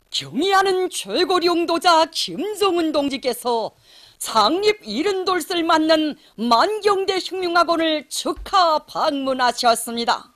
경의하는 최고리 용도자 김정은 동지께서 창립 70돌을 맞는 만경대 혁명학원을 축하 방문하셨습니다.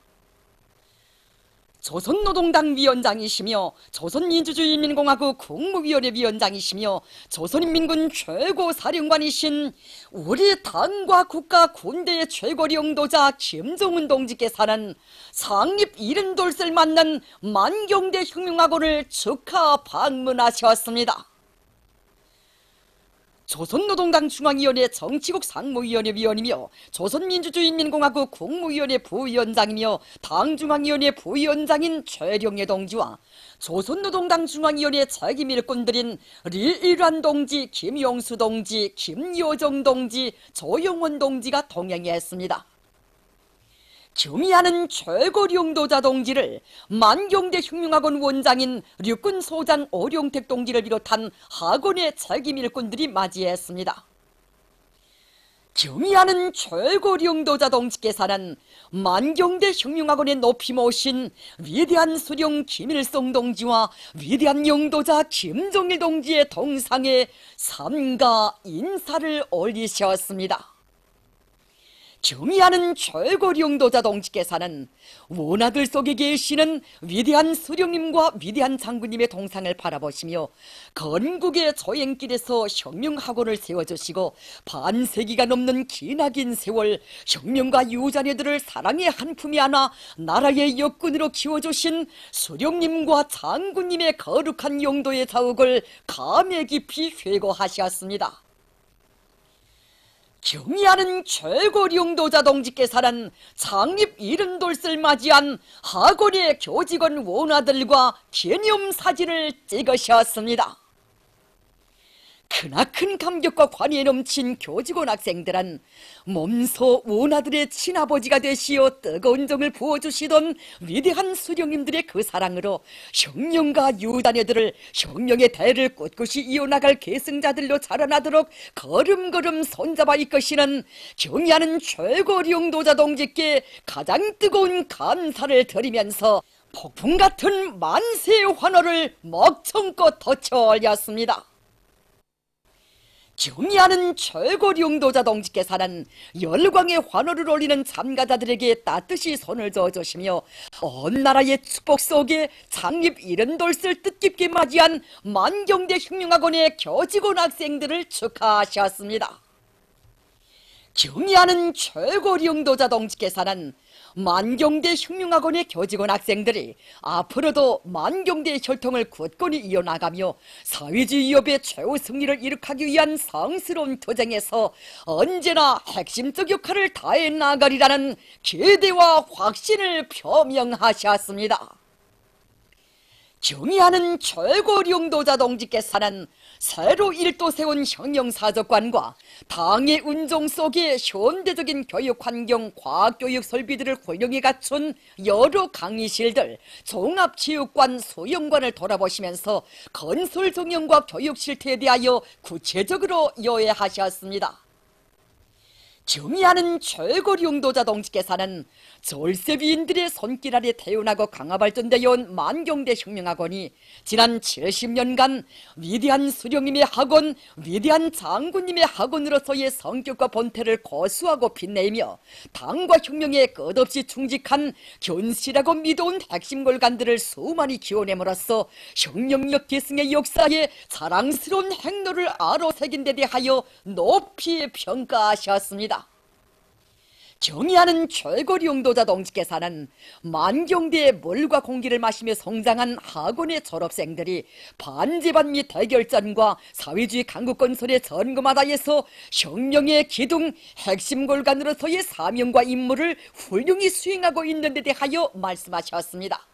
조선노동당 위원장이시며 조선민주주의인민공화국 국무위원회 위원장이시며 조선인민군 최고사령관이신 우리 당과 국가 군대의 최고리 용도자 김정은 동지께서는 창립 70돌을 맞는 만경대 혁명학원을 축하 방문하셨습니다. 조선노동당 중앙위원회 정치국 상무위원회 위원이며 조선민주주의인민공화국 국무위원회 부위원장이며 당중앙위원회 부위원장인 최령예 동지와 조선노동당 중앙위원회 책임일꾼들인 리일환 동지, 김용수 동지, 김여정 동지, 조영원 동지가 동행했습니다. 경의하는 최고리 용도자 동지를 만경대 혁명학원 원장인 육군소장 오룡택 동지를 비롯한 학원의 책임일꾼들이 맞이했습니다. 경의하는 최고리 용도자 동지께서는 만경대 혁명학원에 높이 모신 위대한 수령 김일성 동지와 위대한 용도자 김정일 동지의 동상에 삼가 인사를 올리셨습니다. 경의하는 최고리 용도자 동지께서는 원아들 속에 계시는 위대한 수령님과 위대한 장군님의 동상을 바라보시며 건국의 조행길에서 혁명학원을 세워주시고 반세기가 넘는 기나긴 세월 혁명과 유자녀들을 사랑의 한 품에 안아 나라의 역군으로 키워주신 수령님과 장군님의 거룩한 용도의 자욱을 감회 깊이 회고하셨습니다. 경의하는 최고리 용도자 동지께서는 창립 70돌을 맞이한 학원의 교직원 원아들과 기념사진을 찍으셨습니다. 크나큰 감격과 관여에 넘친 교직원 학생들은 몸소 원아들의 친아버지가 되시어 뜨거운 정을 부어주시던 위대한 수령님들의 그 사랑으로 혁명가 유자녀들을 혁명의 대를 꿋꿋이 이어나갈 계승자들로 자라나도록 걸음걸음 손잡아 이끄시는 경의하는 최고리 용도자 동지께 가장 뜨거운 감사를 드리면서 폭풍 같은 만세 환호를 먹청껏 덧쳐 올렸습니다. 경의하는 최고리 용도자 동지께서는 열광의 환호를 올리는 참가자들에게 따뜻이 손을 저어주시며 온 나라의 축복 속에 창립 70돌을 뜻깊게 맞이한 만경대 혁명학원의 교직원 학생들을 축하하셨습니다. 경의하는 최고리 용도자 동지께서는 만경대 혁명학원의 교직원 학생들이 앞으로도 만경대의 혈통을 굳건히 이어나가며 사회주의 위협의 최후 승리를 이룩하기 위한 성스러운 투쟁에서 언제나 핵심적 역할을 다해 나가리라는 기대와 확신을 표명하셨습니다. 경의하는 최고리 용도자 동지께서는 새로 일도 세운 혁명사적관과 당의 운종 속에 현대적인 교육환경, 과학교육 설비들을 훌륭히 갖춘 여러 강의실들, 종합체육관, 수영관을 돌아보시면서 건설 정형과 교육 실태에 대하여 구체적으로 요해하셨습니다. 경의하는 최고리 용도자 동지께서는 졸세비인들의 손길 아래 태어나고 강화발전되어 온 만경대 혁명학원이 지난 70년간 위대한 수령님의 학원, 위대한 장군님의 학원으로서의 성격과 본태를 고수하고 빛내며 당과 혁명에 끝없이 충직한 견실하고 믿어온 핵심 골간들을 수많이 키워냄으로써 혁명력 계승의 역사에 자랑스러운 행로를 아로새긴 데 대하여 높이 평가하셨습니다. 경의하는 최고리 용도자 동지께서는 만경대의 물과 공기를 마시며 성장한 학원의 졸업생들이 반제반 및 대결전과 사회주의 강국 건설의 전거마다에서 혁명의 기둥, 핵심 골간으로서의 사명과 임무를 훌륭히 수행하고 있는 데 대하여 말씀하셨습니다.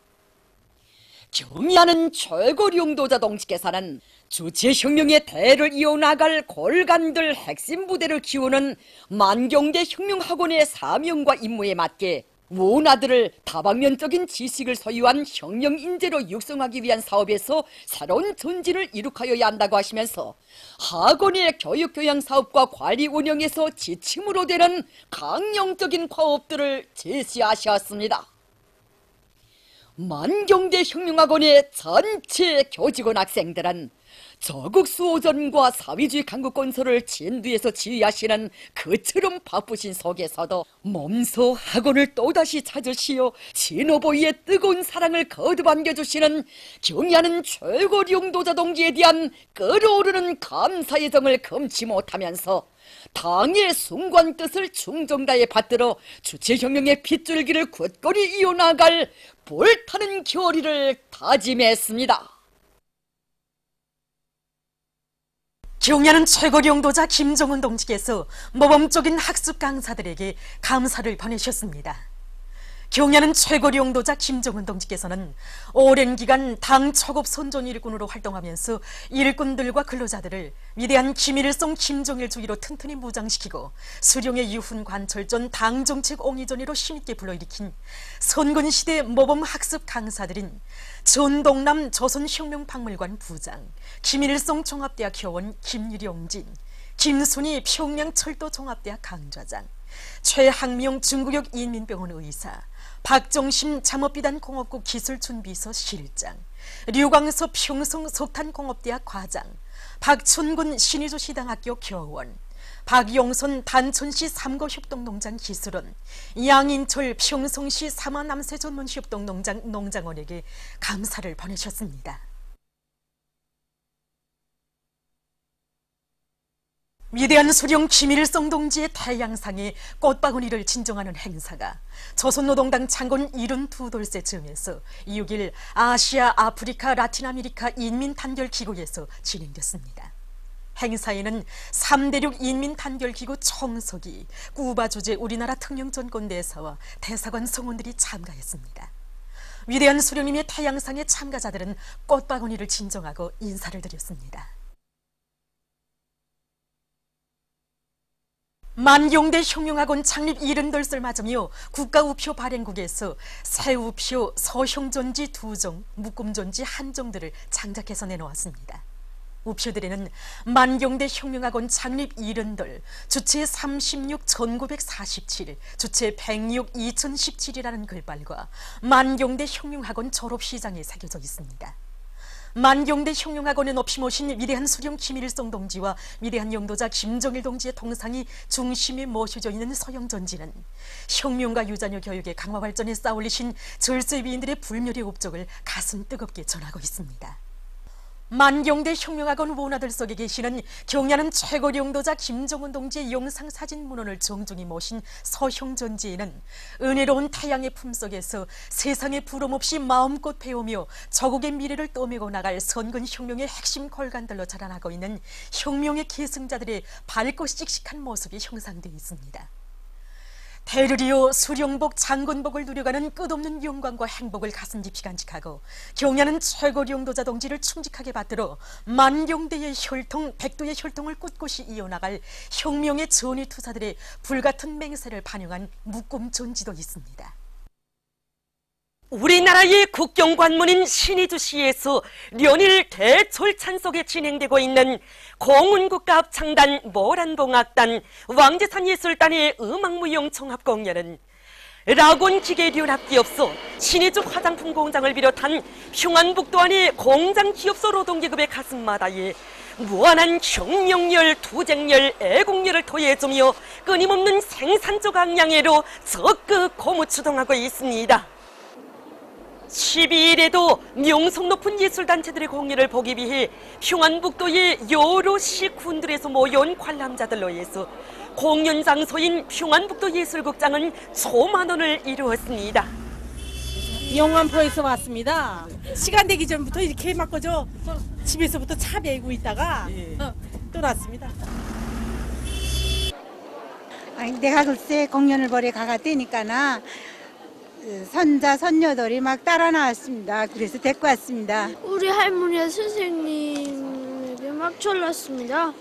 경의하는 최고리 용도자 동지께서는 주체혁명의 대를 이어나갈 골간들 핵심 부대를 키우는 만경대 혁명학원의 사명과 임무에 맞게 원아들을 다방면적인 지식을 소유한 혁명인재로 육성하기 위한 사업에서 새로운 전진을 이룩하여야 한다고 하시면서 학원의 교육교양 사업과 관리 운영에서 지침으로 되는 강령적인 과업들을 제시하셨습니다. 만경대 혁명학원의 전체 교직원 학생들은 저국 수호전과 사회주의 강국 건설을 진두에서 지휘하시는 그처럼 바쁘신 속에서도 몸소 학원을 또다시 찾으시어 진호보이의 뜨거운 사랑을 거듭 안겨주시는 경의하는 최고 용도자 동지에 대한 끓어오르는 감사의 정을 금치 못하면서 당의 숭고한 뜻을 충정다에 받들어 주체혁명의 핏줄기를 굳건히 이어나갈 불타는 결의를 다짐했습니다. 경의하는 최고 용도자 김정은 동지께서 모범적인 학습 강사들에게 감사를 보내셨습니다. 경의하는 최고 용도자 김정은 동지께서는 오랜 기간 당 초급 선전 일꾼으로 활동하면서 일꾼들과 근로자들을 위대한 김일성 김정일 주의로 튼튼히 무장시키고 수령의 유훈 관철전 당정책 옹이전의로 힘있게 불러일으킨 선근시대 모범 학습 강사들인 전동남 조선혁명박물관 부장, 김일성 종합대학 교원 김유령진, 김순희 평양철도종합대학 강좌장, 최학명 중구역 인민병원 의사, 박정심 잠업비단공업국 기술준비서 실장, 류광섭 평성 석탄공업대학 과장, 박춘군 신의주시당학교 교원, 박용선 단천시 삼거협동농장 기술원, 양인철 평성시 삼화남세전문협동농장 농장원에게 감사를 보내셨습니다. 위대한 수령 김일성 동지의 태양상에 꽃바구니를 진정하는 행사가 조선노동당 창건 72돌째 즈음에서 6일 아시아, 아프리카, 라틴 아메리카 인민단결기구에서 진행됐습니다. 행사에는 3대륙 인민단결기구 총석이, 쿠바 주재 우리나라 특명전권대사와 대사관 성원들이 참가했습니다. 위대한 수령님의 태양상의 참가자들은 꽃바구니를 진정하고 인사를 드렸습니다. 만경대 혁명학원 창립 70돌을 맞으며 국가우표 발행국에서 새 우표, 서형전지 2종, 묶음전지 1종들을 장작해서 내놓았습니다. 우표들에는 만경대 혁명학원 창립 70돌, 주체 36,1947, 주체 106, 2017이라는 글발과 만경대 혁명학원 졸업시장에 새겨져 있습니다. 만경대 혁명학원에 높이 모신 위대한 수령 김일성 동지와 위대한 용도자 김정일 동지의 동상이 중심에 모셔져 있는 서형전지는 혁명과 유자녀 교육의 강화 발전에 쌓아올리신 절세위인들의 불멸의 업적을 가슴 뜨겁게 전하고 있습니다. 만경대 혁명학원 원아들 속에 계시는 경의하는 최고 용도자 김정은 동지의 영상사진 문헌을 정중히 모신 서형전지에는 은혜로운 태양의 품속에서 세상에 부름없이 마음껏 배우며 조국의 미래를 떠매고 나갈 선근혁명의 핵심 골간들로 자라나고 있는 혁명의 계승자들의 밝고 씩씩한 모습이 형상되어 있습니다. 대르리오 수령복 장군복을 누려가는 끝없는 영광과 행복을 가슴 깊이 간직하고 경의하는 최고 용도자 동지를 충직하게 받들어 만경대의 혈통, 백도의 혈통을 꿋꿋이 이어나갈 혁명의 전의투사들의 불같은 맹세를 반영한 묶음전지도 있습니다. 우리나라의 국경관문인 신의주시에서 연일 대졸찬속에 진행되고 있는 공운국가합창단 모란봉악단 왕제산예술단의 음악무용종합공연은 라곤기계련합기업소 신의주 화장품 공장을 비롯한 평안북도 안의 공장기업소 노동계급의 가슴마다에 무한한 혁명열, 투쟁열, 애국열을 토해주며 끊임없는 생산적 악량애로 적극 고무추동하고 있습니다. 12일에도 명성 높은 예술단체들의 공연을 보기 위해 평안북도의 여러 시군들에서 모여온 관람자들로 해서 공연 장소인 평안북도 예술극장은 소만원을 이루었습니다. 영암포에서 왔습니다. 시간 되기 전부터 이렇게 막 그저 집에서부터 차 메고 있다가 또 왔습니다. 아니, 내가 글쎄 공연을 보러 가갔다니까나 선자 선녀들이 막 따라 나왔습니다. 그래서 데리고 왔습니다. 우리 할머니와 선생님에게 막 졸랐습니다.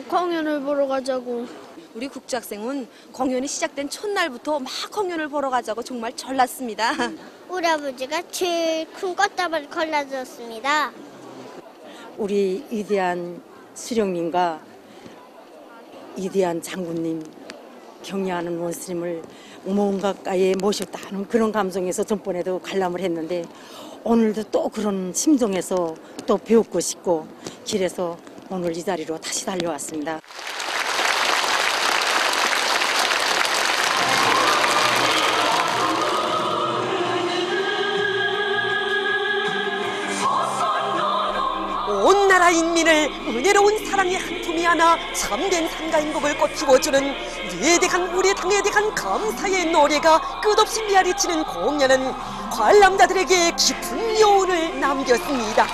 공연을 보러 가자고. 우리 국제학생은 공연이 시작된 첫날부터 막 공연을 보러 가자고 정말 졸랐습니다. 우리 아버지가 제일 큰 꽃다발을 골라줬습니다. 우리 위대한 수령님과 위대한 장군님, 경의하는 원스님을 몸 가까이에 모셨다는 그런 감성에서 전번에도 관람을 했는데 오늘도 또 그런 심정에서 또 배우고 싶고 길에서 오늘 이 자리로 다시 달려왔습니다. 온 나라 인민을 은혜로운 사랑의 한 품이 안아 참된 삶과 행복을 꽃피워주는 위대한 우리 당에 대한 감사의 노래가 끝없이 메아리치는 공연은 관람자들에게 깊은 여운을 남겼습니다.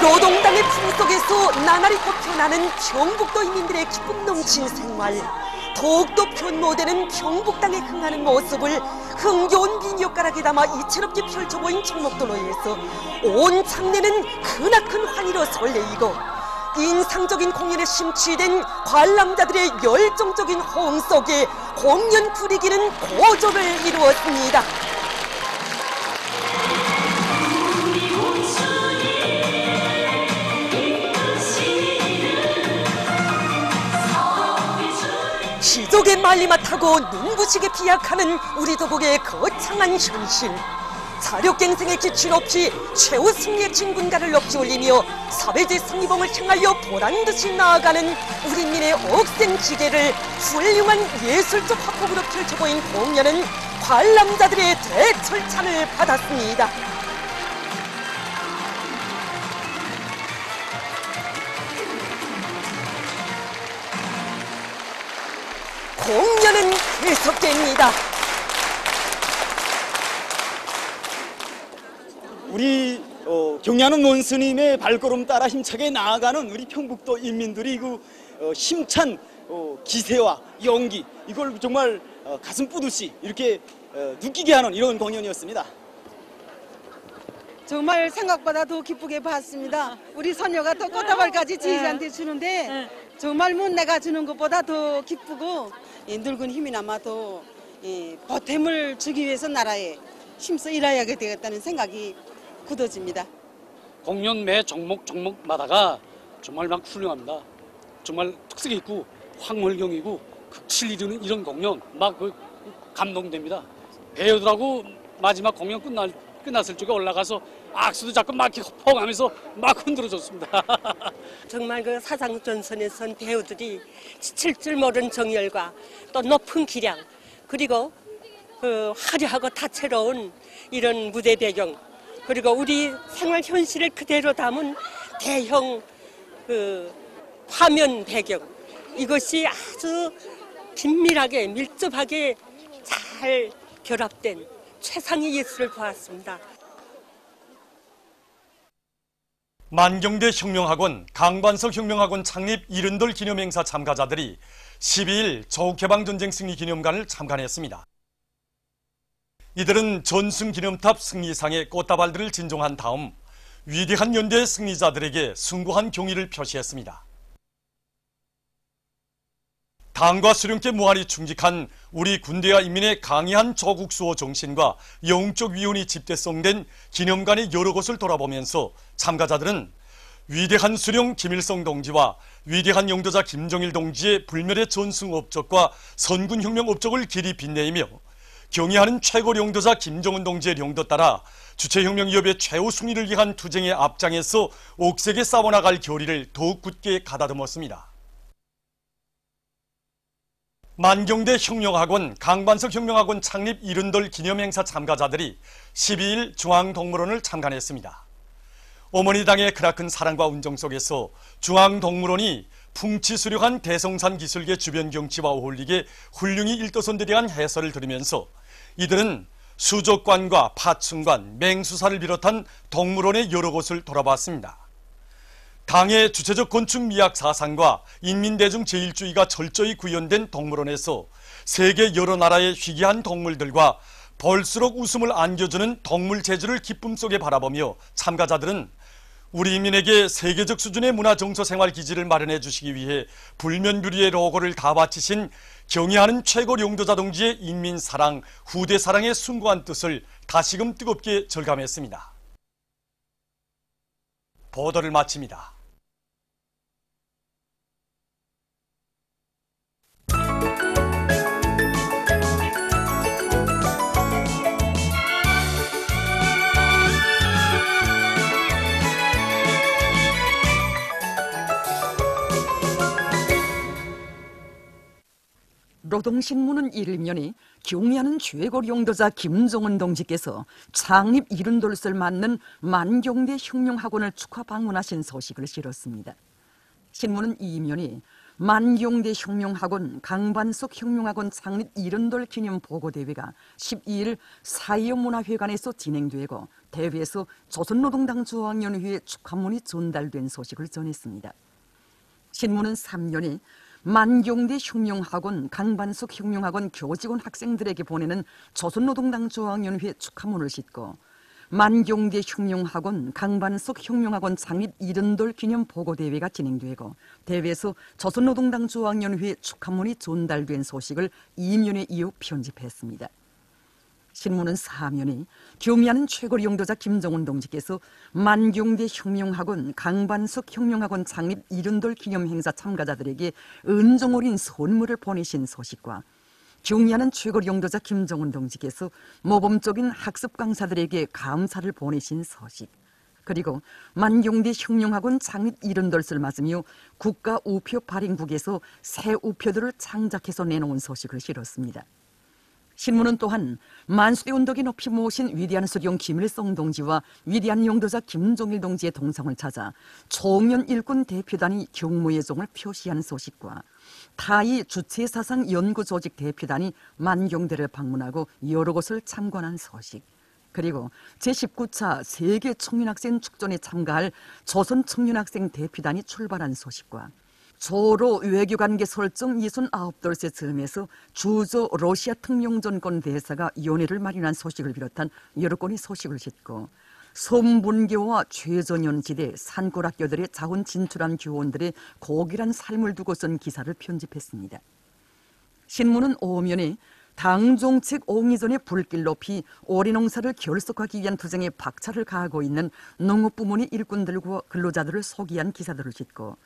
노동당의 품속에서 나날이 꽃피어나는 경북도 인민들의 기쁨 넘친 생활, 더욱더 변모되는 경북당에 흥하는 모습을 흥겨운 민요가락에 담아 이채롭게 펼쳐보인 청목도로에서 온 장내는 크나큰 환희로 설레이고 인상적인 공연에 심취된 관람자들의 열정적인 호응 속에 공연 분위기는 고조를 이루었습니다. 기적의 말리맛 타고 눈부시게 비약하는 우리 도국의 거창한 현실. 사력갱생의 기치 높이 최후 승리의 진군가를 높이 올리며 사회주의 승리봉을 향하여 보란듯이 나아가는 우리민의 억센지게를 훌륭한 예술적 화법으로 펼쳐보인 공연은 관람자들의 대철찬을 받았습니다. 공연은 계속됩니다. 우리 경야는 원스님의 발걸음 따라 힘차게 나아가는 우리 평북도 인민들이 그 힘찬 기세와 용기, 이걸 정말 가슴 뿌듯이 이렇게 느끼게 하는 이런 공연이었습니다. 정말 생각보다 더 기쁘게 봤습니다. 우리 선녀가 또 꽃다발까지 지휘자한테 주는데 정말 내가 주는 것보다 더 기쁘고 늙은 힘이나마 더 보탬을 주기 위해서 나라에 힘써 일해야 되겠다는 생각이 굳어집니다. 공연 매 종목마다가 정말 막 훌륭합니다. 정말 특색이 있고 황홀경이고 극치를 이루는 이런 공연 막 감동됩니다. 배우들하고 마지막 공연 끝났을 적에 올라가서 악수도 자꾸 막 퍼가면서 막 흔들어줬습니다. 정말 그 사상전선에 선 배우들이 지칠 줄 모르는 정열과 또 높은 기량, 그리고 그 화려하고 다채로운 이런 무대 배경, 그리고 우리 생활 현실을 그대로 담은 대형 그 화면 배경, 이것이 아주 긴밀하게 밀접하게 잘 결합된 최상의 예술을 보았습니다. 만경대 혁명학원, 강반석 혁명학원 창립 70돌 기념행사 참가자들이 12일 조국해방전쟁 승리기념관을 참관했습니다. 이들은 전승기념탑 승리상의 꽃다발들을 진종한 다음 위대한 연대 승리자들에게 숭고한 경의를 표시했습니다. 당과 수령께 무한히 충직한 우리 군대와 인민의 강의한 조국수호 정신과 영적 위온이 집대성된 기념관의 여러 곳을 돌아보면서 참가자들은 위대한 수령 김일성 동지와 위대한 영도자 김정일 동지의 불멸의 전승 업적과 선군혁명 업적을 길이 빛내며 경의하는 최고 영도자 김정은 동지의 영도 따라 주체혁명위협의 최후 승리를 위한 투쟁의 앞장에서 옥색에 싸워나갈 결의를 더욱 굳게 가다듬었습니다. 만경대 혁명학원, 강반석 혁명학원 창립 70돌 기념행사 참가자들이 12일 중앙동물원을 참관했습니다. 어머니 당의 크나큰 사랑과 운정 속에서 중앙동물원이 풍치수려한 대성산 기술계 주변 경치와 어울리게 훌륭히 일도선들에 대한 해설을 들으면서 이들은 수족관과 파충관, 맹수사를 비롯한 동물원의 여러 곳을 돌아봤습니다. 당의 주체적 건축 미학 사상과 인민대중 제일주의가 철저히 구현된 동물원에서 세계 여러 나라의 희귀한 동물들과 볼수록 웃음을 안겨주는 동물 재주를 기쁨 속에 바라보며 참가자들은 우리 인민에게 세계적 수준의 문화 정서 생활 기지를 마련해 주시기 위해 불면뷰리의 로고를 다 바치신 경의하는 최고 용도자 동지의 인민 사랑, 후대 사랑의 숭고한 뜻을 다시금 뜨겁게 절감했습니다. 보도를 마칩니다. 노동신문은 일면이 경의하는 최고 용도자 김정은 동지께서 창립 70돌을 맞는 만경대 혁명학원을 축하 방문하신 소식을 실었습니다. 신문은 이면이 만경대 혁명학원 강반석 혁명학원 창립 70돌 기념 보고대회가 12일 사회문화회관에서 진행되고 대회에서 조선노동당 중앙연회에 축하문이 전달된 소식을 전했습니다. 신문은 3년이 만경대 혁명학원 강반석 혁명학원 교직원 학생들에게 보내는 조선노동당 중앙연회 축하문을 싣고 만경대 혁명학원 강반석 혁명학원 창립 70돌 기념 보고대회가 진행되고 대회에서 조선노동당 중앙연회 축하문이 전달된 소식을 이면에 이어 편집했습니다. 신문은 사면이 경의하는 최고 용도자 김정은 동지께서 만경대 혁명학원 강반석 혁명학원 창립 70돌 기념 행사 참가자들에게 은종 어린 선물을 보내신 소식과 경의하는 최고 용도자 김정은 동지께서 모범적인 학습 강사들에게 감사를 보내신 소식, 그리고 만경대 혁명학원 창립 70돌을 맞으며 국가 우표 발행국에서 새 우표들을 창작해서 내놓은 소식을 실었습니다. 신문은 또한 만수대 운동에 높이 모신 위대한 수령 김일성 동지와 위대한 용도자 김종일 동지의 동상을 찾아 초면 일꾼 대표단이 경무의 종을 표시한 소식과 타이 주체사상 연구조직 대표단이 만경대를 방문하고 여러 곳을 참관한 소식, 그리고 제19차 세계 청년학생 축전에 참가할 조선 청년학생 대표단이 출발한 소식과 조로 외교관계 설정 69돌째 즈음에서 주조 러시아 특명전권 대사가 연회를 마련한 소식을 비롯한 여러 건의 소식을 싣고 섬분교와 최전연지대 산골학교들의 자원 진출한 교원들의 고귀한 삶을 두고 쓴 기사를 편집했습니다. 신문은 오면에 당정책 옹이전에 불길 높이 오리 농사를 결속하기 위한 투쟁에 박차를 가하고 있는 농업부문의 일꾼들과 근로자들을 소개한 기사들을 싣고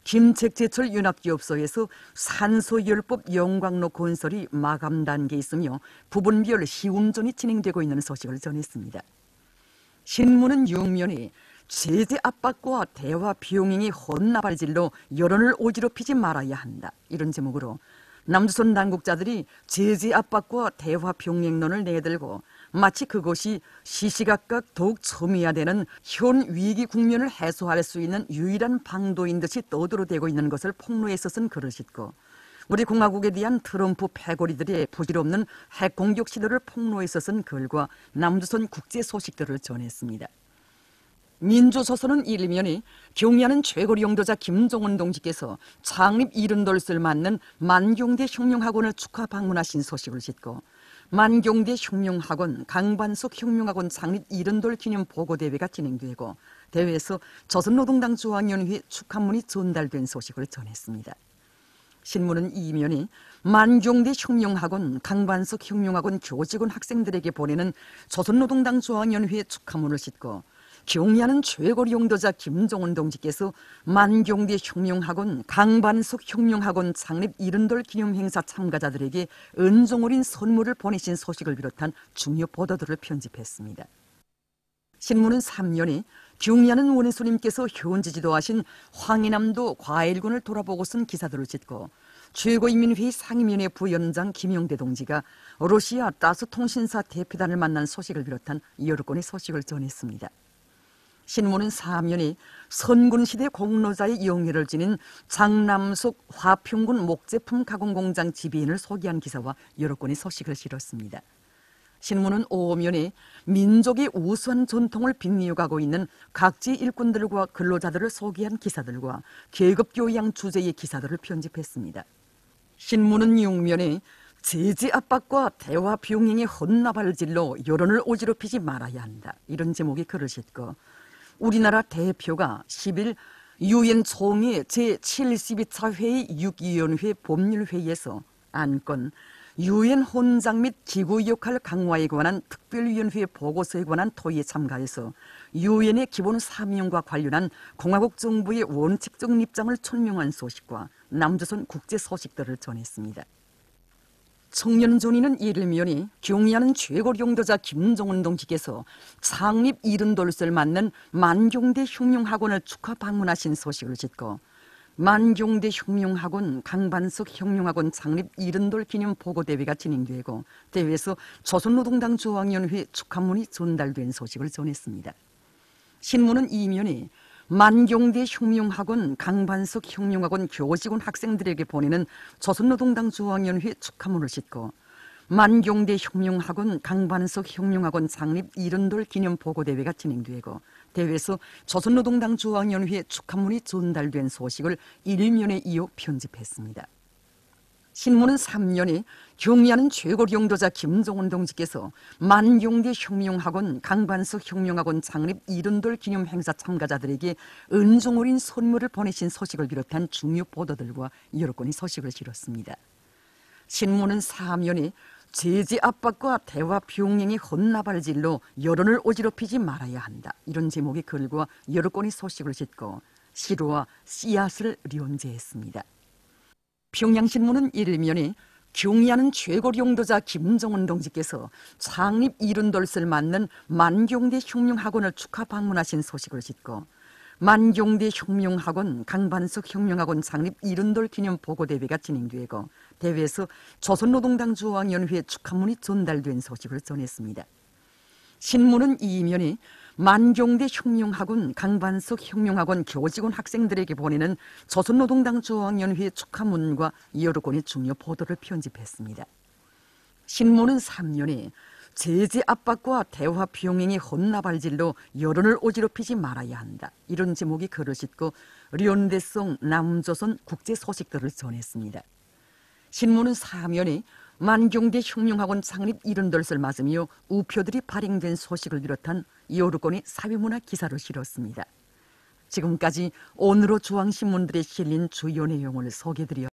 김책제철 윤합기업소에서 산소열법 영광로 건설이 마감 단계에 있으며 부분별 시운전이 진행되고 있는 소식을 전했습니다. 신문은 육면에 제재 압박과 대화 병행이 혼나발질로 여론을 오지럽히지 말아야 한다, 이런 제목으로 남조선 당국자들이 제재 압박과 대화 병행론을 내들고 마치 그것이 시시각각 더욱 첨예화되는 현 위기 국면을 해소할 수 있는 유일한 방도인 듯이 떠들어대고 있는 것을 폭로해서 쓴 글을 싣고 우리 공화국에 대한 트럼프 패거리들의 부질없는 핵공격 시도를 폭로해서 쓴 글과 남조선 국제 소식들을 전했습니다. 민주조선은 일면이 경의하는 최고 용도자 김정은 동지께서 창립 70돌을 맞는 만경대 혁명학원을 축하 방문하신 소식을 싣고 만경대 혁명학원 강반석 혁명학원 창립 70돌 기념 보고대회가 진행되고 대회에서 조선노동당 중앙연회 축하문이 전달된 소식을 전했습니다. 신문은 이면이 만경대 혁명학원 강반석 혁명학원 교직원 학생들에게 보내는 조선노동당 중앙연회 축하문을 싣고 경의하는 최고 용도자 김정은 동지께서 만경대 혁명학원 강반석 혁명학원 창립 70돌 기념 행사 참가자들에게 은종 어린 선물을 보내신 소식을 비롯한 중요 보도들을 편집했습니다. 신문은 3년에 경의하는 원수님께서 현지 지도하신 황해남도 과일군을 돌아보고 쓴 기사들을 싣고 최고인민회의 상임위원회 부위원장 김용대 동지가 러시아 따스통신사 대표단을 만난 소식을 비롯한 여러 건의 소식을 전했습니다. 신문은 사면이 선군시대 공로자의 영예를 지닌 장남석 화평군 목제품 가공공장 지배인을 소개한 기사와 여러 건의 소식을 실었습니다. 신문은 오면에 민족의 우수한 전통을 빛내어가고 있는 각지 일꾼들과 근로자들을 소개한 기사들과 계급교양 주제의 기사들을 편집했습니다. 신문은 육면에 제재 압박과 대화 병행의 헛나발질로 여론을 오지럽히지 말아야 한다, 이런 제목의 글을 싣고 우리나라 대표가 10일 유엔 총회 제72차 회의 6위원회 법률회의에서 안건 유엔 헌장 및 기구 역할 강화에 관한 특별위원회 보고서에 관한 토의에 참가해서 유엔의 기본 사명과 관련한 공화국 정부의 원칙적 입장을 천명한 소식과 남조선 국제 소식들을 전했습니다. 청년존이는 일면이 경의하는 최고領導者 김정은 동지께서 창립 70돌을 맞는 만경대 혁명학원을 축하 방문하신 소식을 듣고 만경대 혁명학원 강반석 혁명학원 창립 70돌 기념 보고대회가 진행되고 대회에서 조선노동당 중앙위원회 축하문이 전달된 소식을 전했습니다. 신문은 이면에 만경대 혁명학원 강반석 혁명학원 교직원 학생들에게 보내는 조선노동당 중앙위원회 축하문을 싣고 만경대 혁명학원 강반석 혁명학원 창립 70돌 기념 보고대회가 진행되고 대회에서 조선노동당 중앙위원회 축하문이 전달된 소식을 일면에 이어 편집했습니다. 신문은 3년에 경의하는 최고領導者 김정은 동지께서 만경대 혁명학원 강반석 혁명학원 창립 70돌 기념 행사 참가자들에게 은종 어린 선물을 보내신 소식을 비롯한 중요 보도들과 여러 건의 소식을 실었습니다. 신문은 3년에 제재 압박과 대화 병행의 헛나발질로 여론을 어지럽히지 말아야 한다. 이런 제목의 글과 여러 건의 소식을 싣고 시로와 씨앗을 련제했습니다. 평양신문은 일면에 경의하는 최고領導者 김정은 동지께서 창립 70돌을 맞는 만경대 혁명학원을 축하 방문하신 소식을 듣고 만경대 혁명학원 강반석 혁명학원 창립 70돌 기념 보고대회가 진행되고 대회에서 조선노동당 중앙위원회 축하문이 전달된 소식을 전했습니다. 신문은 이면에 만경대 혁명학원 강반석 혁명학원 교직원 학생들에게 보내는 조선노동당 중앙위원회 축하문과 여러 건의 중요 보도를 편집했습니다. 신문은 3년에 제재 압박과 대화 병행의 헛나발질로 여론을 어지럽히지 말아야 한다. 이런 제목의 글을 싣고 련대성 남조선 국제 소식들을 전했습니다. 신문은 3면에 만경대 혁명학원 창립 70돌을 맞으며 우표들이 발행된 소식을 비롯한 여러 건의 사회문화 기사를 실었습니다. 지금까지 오늘의 중앙신문들에 실린 주요 내용을 소개드려